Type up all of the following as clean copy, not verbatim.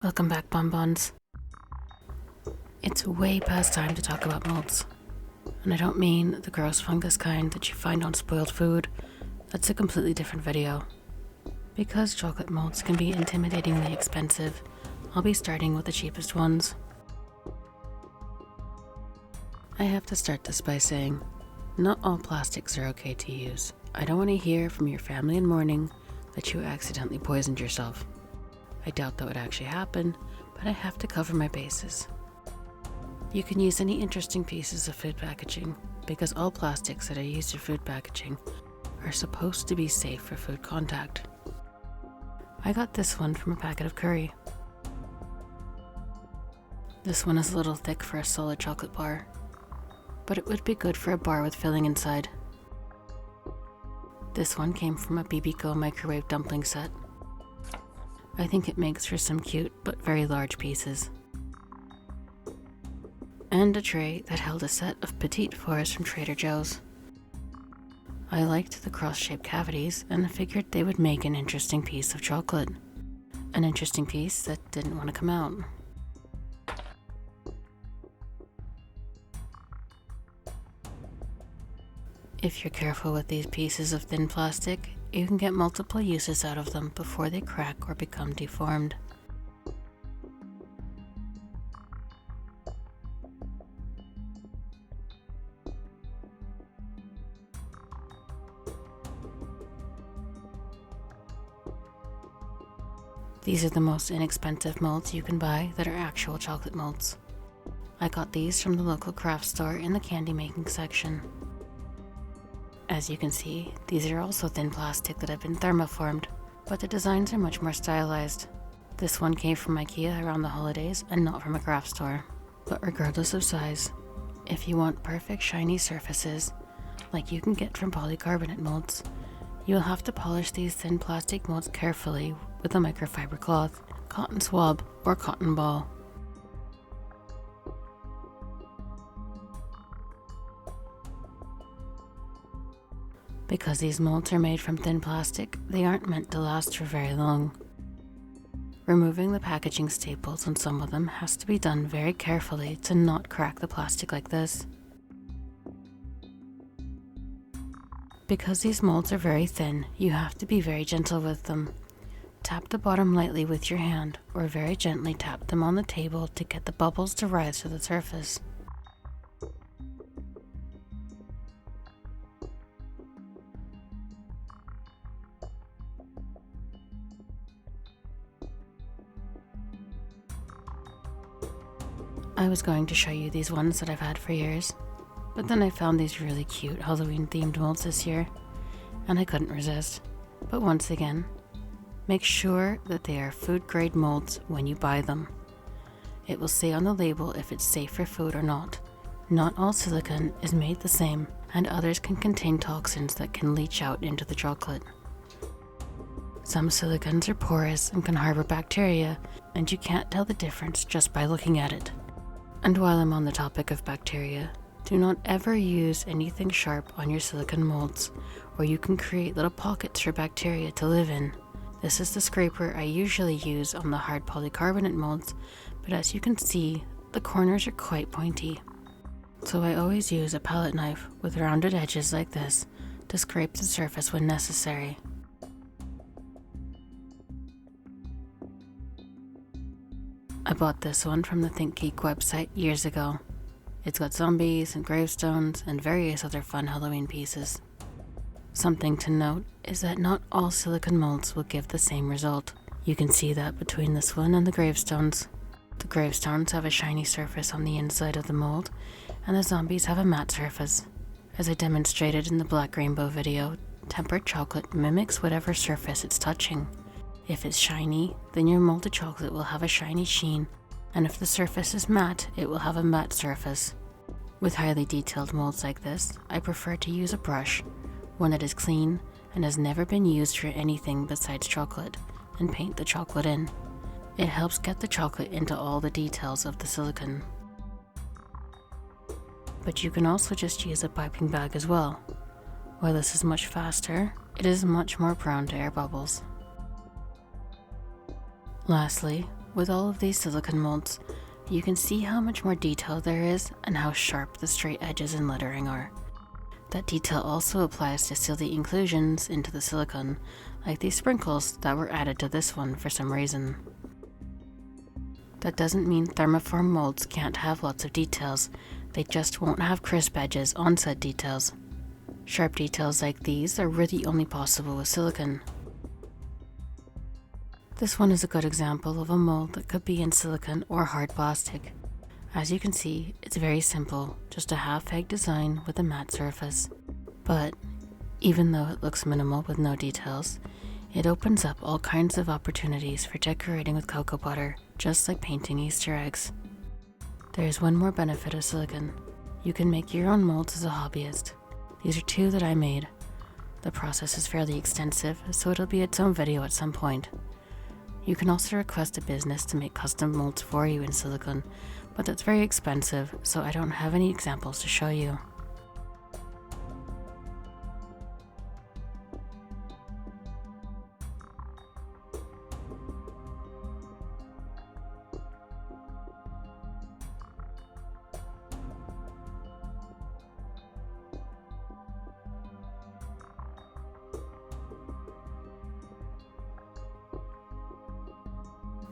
Welcome back, bonbons. It's way past time to talk about molds. And I don't mean the gross fungus kind that you find on spoiled food. That's a completely different video. Because chocolate molds can be intimidatingly expensive, I'll be starting with the cheapest ones. I have to start this by saying, not all plastics are okay to use. I don't want to hear from your family in mourning that you accidentally poisoned yourself. I doubt that would actually happen, but I have to cover my bases. You can use any interesting pieces of food packaging, because all plastics that are used for food packaging are supposed to be safe for food contact. I got this one from a packet of curry. This one is a little thick for a solid chocolate bar, but it would be good for a bar with filling inside. This one came from a BBQ microwave dumpling set. I think it makes for some cute but very large pieces. And a tray that held a set of petite fours from Trader Joe's. I liked the cross-shaped cavities and figured they would make an interesting piece of chocolate. An interesting piece that didn't want to come out. If you're careful with these pieces of thin plastic, you can get multiple uses out of them before they crack or become deformed. These are the most inexpensive molds you can buy that are actual chocolate molds. I got these from the local craft store in the candy making section. As you can see, these are also thin plastic that have been thermoformed, but the designs are much more stylized. This one came from IKEA around the holidays and not from a craft store. But regardless of size, if you want perfect shiny surfaces, like you can get from polycarbonate molds, you'll have to polish these thin plastic molds carefully with a microfiber cloth, cotton swab, or cotton ball. Because these molds are made from thin plastic, they aren't meant to last for very long. Removing the packaging staples on some of them has to be done very carefully to not crack the plastic like this. Because these molds are very thin, you have to be very gentle with them. Tap the bottom lightly with your hand, or very gently tap them on the table to get the bubbles to rise to the surface. I was going to show you these ones that I've had for years, but then I found these really cute Halloween themed molds this year, and I couldn't resist. But once again, make sure that they are food grade molds when you buy them. It will say on the label if it's safe for food or not. Not all silicone is made the same, and others can contain toxins that can leach out into the chocolate. Some silicones are porous and can harbor bacteria, and you can't tell the difference just by looking at it. And while I'm on the topic of bacteria, do not ever use anything sharp on your silicone molds, or you can create little pockets for bacteria to live in. This is the scraper I usually use on the hard polycarbonate molds, but as you can see, the corners are quite pointy. So I always use a palette knife with rounded edges like this to scrape the surface when necessary. I bought this one from the Think Geek website years ago. It's got zombies and gravestones and various other fun Halloween pieces. Something to note is that not all silicone molds will give the same result. You can see that between this one and the gravestones. The gravestones have a shiny surface on the inside of the mold, and the zombies have a matte surface. As I demonstrated in the Black Rainbow video, tempered chocolate mimics whatever surface it's touching. If it's shiny, then your molded chocolate will have a shiny sheen, and if the surface is matte, it will have a matte surface. With highly detailed molds like this, I prefer to use a brush, one that is clean and has never been used for anything besides chocolate, and paint the chocolate in. It helps get the chocolate into all the details of the silicone. But you can also just use a piping bag as well. While this is much faster, it is much more prone to air bubbles. Lastly, With all of these silicone molds, you can see how much more detail there is and how sharp the straight edges and lettering are. That detail also applies to seal the inclusions into the silicone, like these sprinkles that were added to this one for some reason. That doesn't mean thermoform molds can't have lots of details, they just won't have crisp edges on said details. Sharp details like these are really only possible with silicone. This one is a good example of a mold that could be in silicone or hard plastic. As you can see, it's very simple, just a half-egg design with a matte surface. But even though it looks minimal with no details, it opens up all kinds of opportunities for decorating with cocoa butter, just like painting Easter eggs. There's one more benefit of silicone. You can make your own molds as a hobbyist. These are 2 that I made. The process is fairly extensive, so it'll be its own video at some point. You can also request a business to make custom molds for you in silicone, but that's very expensive, so I don't have any examples to show you.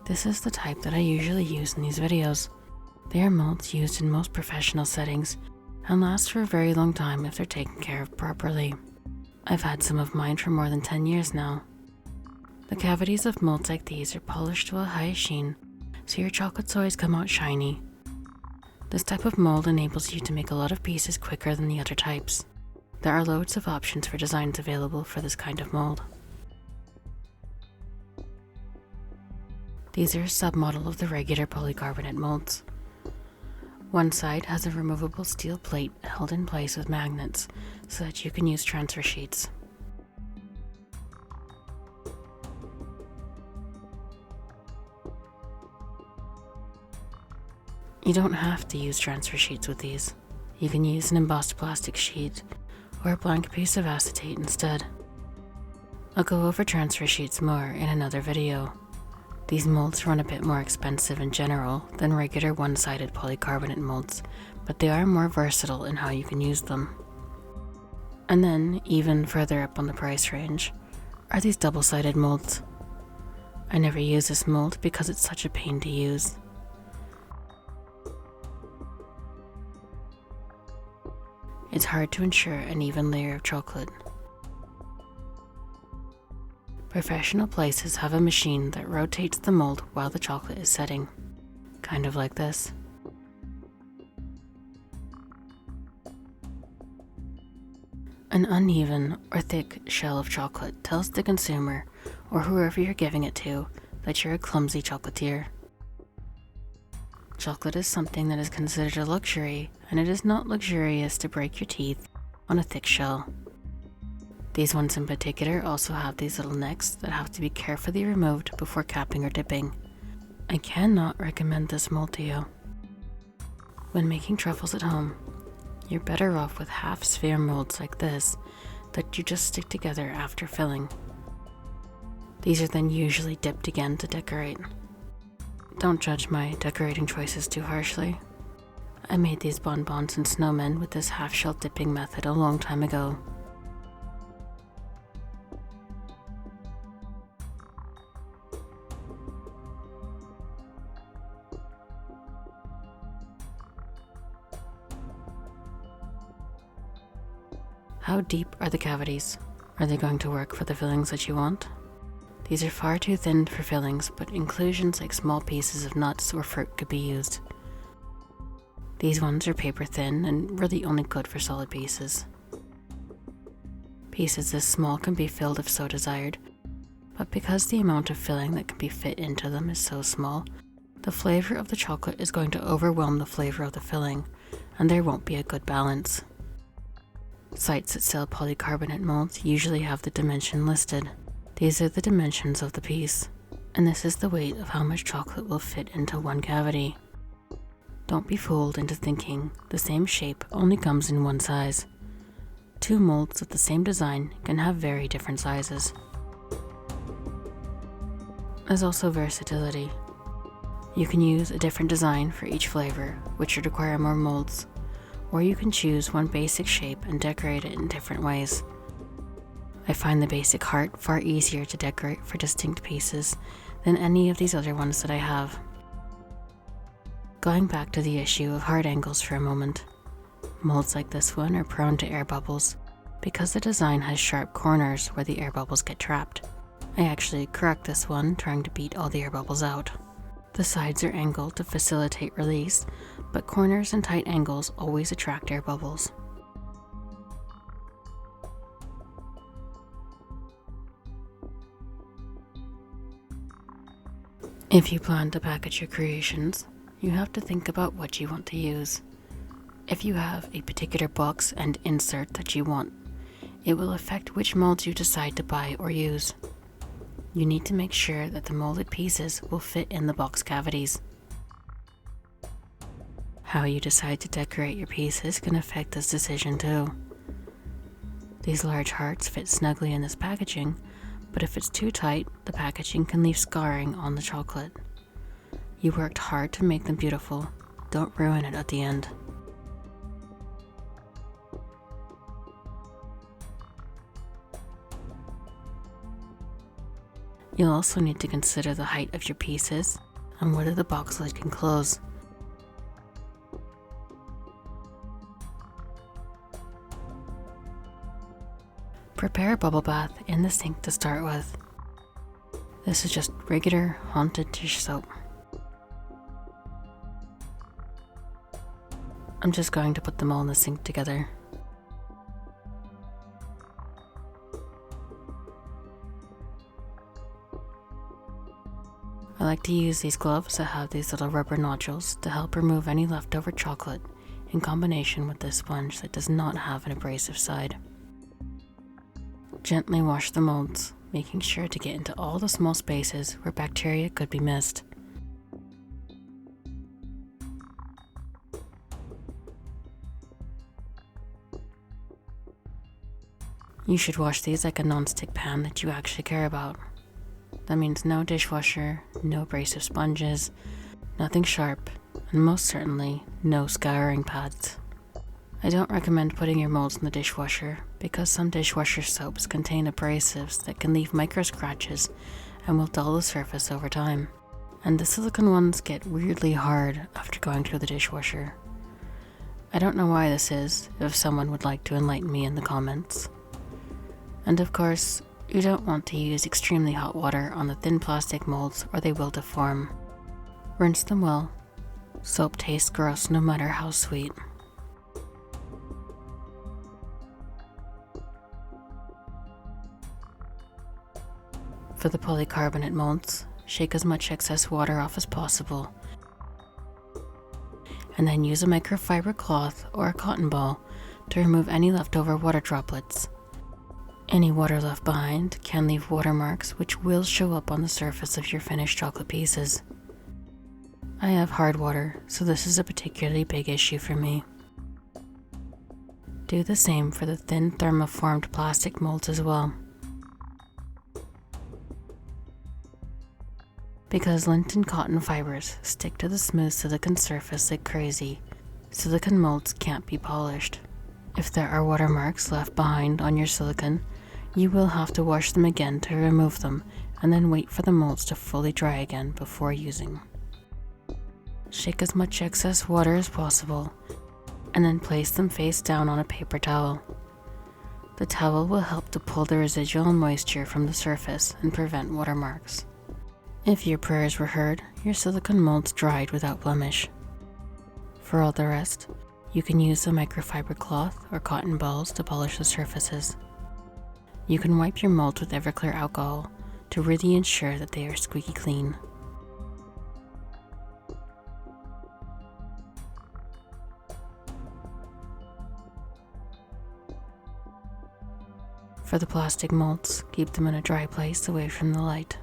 This is the type that I usually use in these videos. They are molds used in most professional settings and last for a very long time if they're taken care of properly. I've had some of mine for more than 10 years now. The cavities of molds like these are polished to a high sheen, so your chocolates always come out shiny. This type of mold enables you to make a lot of pieces quicker than the other types. There are loads of options for designs available for this kind of mold. These are a submodel of the regular polycarbonate molds. One side has a removable steel plate held in place with magnets so that you can use transfer sheets. You don't have to use transfer sheets with these. You can use an embossed plastic sheet or a blank piece of acetate instead. I'll go over transfer sheets more in another video. These molds run a bit more expensive in general than regular one-sided polycarbonate molds, but they are more versatile in how you can use them. And then, even further up on the price range, are these double-sided molds. I never use this mold because it's such a pain to use. It's hard to ensure an even layer of chocolate. Professional places have a machine that rotates the mold while the chocolate is setting, kind of like this. An uneven or thick shell of chocolate tells the consumer, or whoever you're giving it to, that you're a clumsy chocolatier. Chocolate is something that is considered a luxury, and it is not luxurious to break your teeth on a thick shell. These ones in particular also have these little necks that have to be carefully removed before capping or dipping. I cannot recommend this mold to you. When making truffles at home, you're better off with half-sphere molds like this that you just stick together after filling. These are then usually dipped again to decorate. Don't judge my decorating choices too harshly. I made these bonbons and snowmen with this half-shell dipping method a long time ago. How deep are the cavities? Are they going to work for the fillings that you want? These are far too thin for fillings, but inclusions like small pieces of nuts or fruit could be used. These ones are paper thin and really only good for solid pieces. Pieces this small can be filled if so desired, but because the amount of filling that can be fit into them is so small, the flavor of the chocolate is going to overwhelm the flavor of the filling, and there won't be a good balance. Sites that sell polycarbonate molds usually have the dimension listed. These are the dimensions of the piece, and this is the weight of how much chocolate will fit into one cavity. Don't be fooled into thinking the same shape only comes in one size. 2 molds with the same design can have very different sizes. There's also versatility. You can use a different design for each flavor, which would require more molds, or you can choose one basic shape and decorate it in different ways. I find the basic heart far easier to decorate for distinct pieces than any of these other ones that I have. Going back to the issue of heart angles for a moment, molds like this one are prone to air bubbles because the design has sharp corners where the air bubbles get trapped. I actually correct this one, trying to beat all the air bubbles out. The sides are angled to facilitate release, but corners and tight angles always attract air bubbles. If you plan to package your creations, you have to think about what you want to use. If you have a particular box and insert that you want, it will affect which molds you decide to buy or use. You need to make sure that the molded pieces will fit in the box cavities. How you decide to decorate your pieces can affect this decision too. These large hearts fit snugly in this packaging, but if it's too tight, the packaging can leave scarring on the chocolate. You worked hard to make them beautiful. Don't ruin it at the end. You'll also need to consider the height of your pieces and whether the box lid can close. Prepare a bubble bath in the sink to start with. This is just regular Haunted dish soap. I'm just going to put them all in the sink together. I like to use these gloves that have these little rubber nodules to help remove any leftover chocolate in combination with this sponge that does not have an abrasive side. Gently wash the molds, making sure to get into all the small spaces where bacteria could be missed. You should wash these like a non-stick pan that you actually care about. That means no dishwasher, no abrasive sponges, nothing sharp, and most certainly no scouring pads. I don't recommend putting your molds in the dishwasher because some dishwasher soaps contain abrasives that can leave micro scratches and will dull the surface over time. And the silicone ones get weirdly hard after going through the dishwasher. I don't know why this is, if someone would like to enlighten me in the comments. And of course, you don't want to use extremely hot water on the thin plastic molds or they will deform. Rinse them well. Soap tastes gross no matter how sweet. For the polycarbonate molds, shake as much excess water off as possible, and then use a microfiber cloth or a cotton ball to remove any leftover water droplets. Any water left behind can leave watermarks which will show up on the surface of your finished chocolate pieces. I have hard water, so this is a particularly big issue for me. Do the same for the thin thermoformed plastic molds as well. Because lint and cotton fibers stick to the smooth silicone surface like crazy, silicone molds can't be polished. If there are watermarks left behind on your silicone, you will have to wash them again to remove them and then wait for the molds to fully dry again before using. Shake as much excess water as possible and then place them face down on a paper towel. The towel will help to pull the residual moisture from the surface and prevent watermarks. If your prayers were heard, your silicone molds dried without blemish. For all the rest, you can use a microfiber cloth or cotton balls to polish the surfaces. You can wipe your molds with Everclear alcohol to really ensure that they are squeaky clean. For the plastic molds, keep them in a dry place away from the light.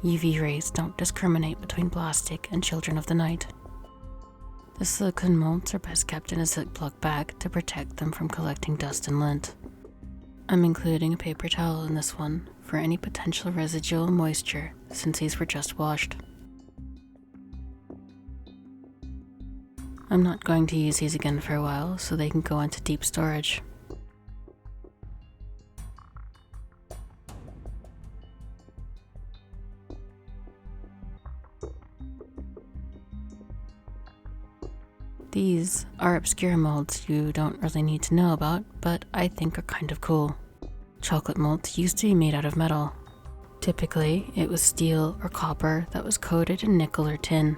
UV rays don't discriminate between plastic and children of the night. The silicone molds are best kept in a Ziploc bag to protect them from collecting dust and lint. I'm including a paper towel in this one for any potential residual moisture since these were just washed. I'm not going to use these again for a while, so they can go into deep storage. These are obscure molds you don't really need to know about, but I think are kind of cool. Chocolate molds used to be made out of metal. Typically, it was steel or copper that was coated in nickel or tin.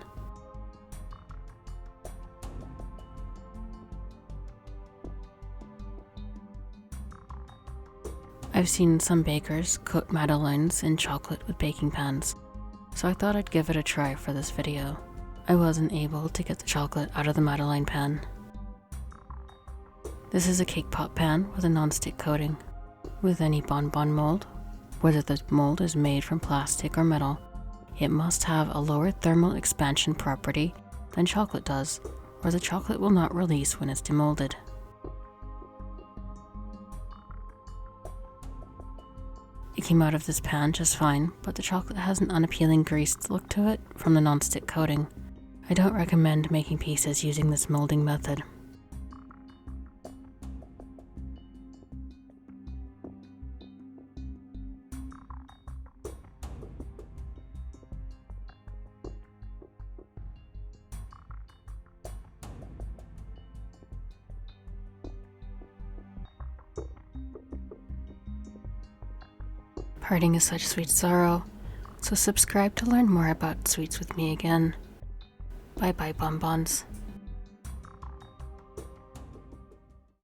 I've seen some bakers coat madeleines in chocolate with baking pans, so I thought I'd give it a try for this video. I wasn't able to get the chocolate out of the madeleine pan. This is a cake pop pan with a non-stick coating. With any bonbon mold, whether the mold is made from plastic or metal, it must have a lower thermal expansion property than chocolate does, or the chocolate will not release when it's demolded. It came out of this pan just fine, but the chocolate has an unappealing greased look to it from the non-stick coating. I don't recommend making pieces using this molding method. Parting is such sweet sorrow, so subscribe to learn more about sweets with me again. Bye bye bonbons.